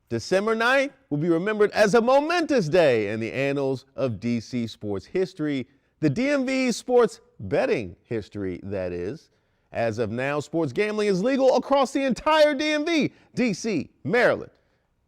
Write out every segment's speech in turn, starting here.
December 9th will be remembered as a momentous day in the annals of DC sports history, the DMV's sports betting history, that is. As of now, sports gambling is legal across the entire DMV, DC, Maryland,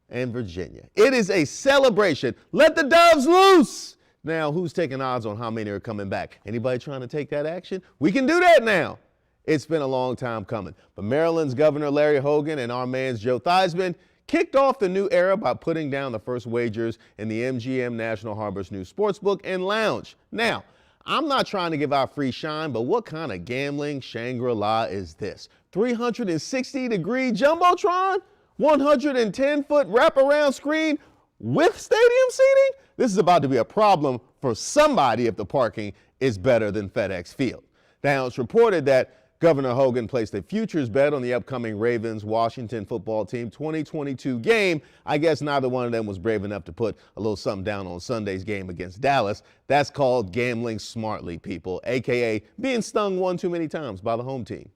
and Virginia. It is a celebration. Let the doves loose! Now, who's taking odds on how many are coming back? Anybody trying to take that action? We can do that now. It's been a long time coming, but Maryland's Governor Larry Hogan and our man's Joe Theismann kicked off the new era by putting down the first wagers in the MGM National Harbor's new sportsbook and lounge. Now, I'm not trying to give out free shine, but what kind of gambling Shangri-La is this? 360-degree Jumbotron? 110-foot wraparound screen with stadium seating? This is about to be a problem for somebody if the parking is better than FedEx Field. Now, it's reported that Governor Hogan placed a futures bet on the upcoming Ravens-Washington football team 2022 game. I guess neither one of them was brave enough to put a little something down on Sunday's game against Dallas. That's called gambling smartly, people, a.k.a. being stung one too many times by the home team.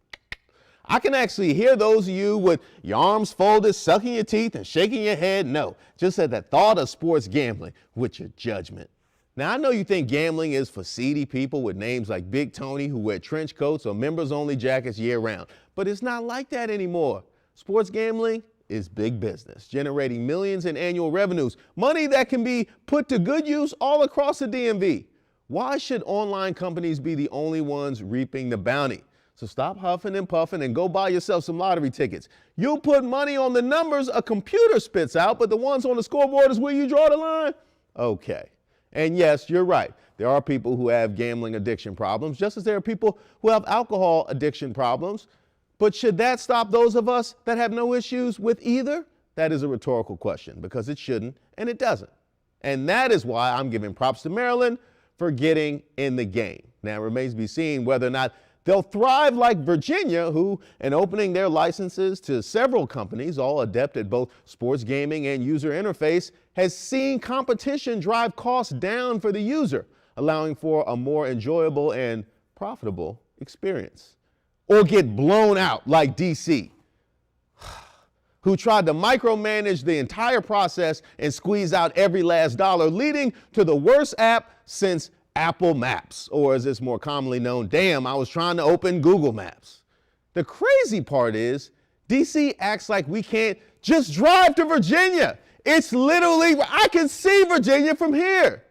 I can actually hear those of you with your arms folded, sucking your teeth and shaking your head no, just at the thought of sports gambling with your judgment. Now, I know you think gambling is for seedy people with names like Big Tony who wear trench coats or members-only jackets year-round, but it's not like that anymore. Sports gambling is big business, generating millions in annual revenues, money that can be put to good use all across the DMV. Why should online companies be the only ones reaping the bounty? So stop huffing and puffing and go buy yourself some lottery tickets. You'll put money on the numbers a computer spits out, but the ones on the scoreboard is where you draw the line? Okay. And yes, you're right. There are people who have gambling addiction problems, just as there are people who have alcohol addiction problems. But should that stop those of us that have no issues with either? That is a rhetorical question, because it shouldn't and it doesn't. And that is why I'm giving props to Maryland for getting in the game. Now, it remains to be seen whether or not they'll thrive like Virginia, who, in opening their licenses to several companies, all adept at both sports gaming and user interface, has seen competition drive costs down for the user, allowing for a more enjoyable and profitable experience. Or get blown out like DC, who tried to micromanage the entire process and squeeze out every last dollar, leading to the worst app since Apple Maps, or as it's more commonly known, damn, I was trying to open Google Maps. The crazy part is, DC acts like we can't just drive to Virginia. It's literally, I can see Virginia from here.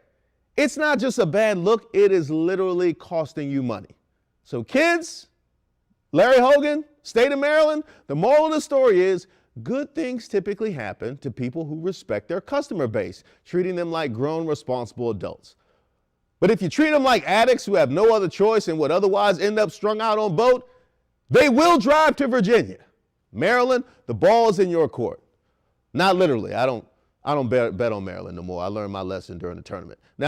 It's not just a bad look, it is literally costing you money. So kids, Larry Hogan, state of Maryland, the moral of the story is, good things typically happen to people who respect their customer base, treating them like grown, responsible adults. But if you treat them like addicts who have no other choice and would otherwise end up strung out on boat, they will drive to Virginia. Maryland, the ball is in your court. Not literally. I don't bet on Maryland no more. I learned my lesson during the tournament. Now,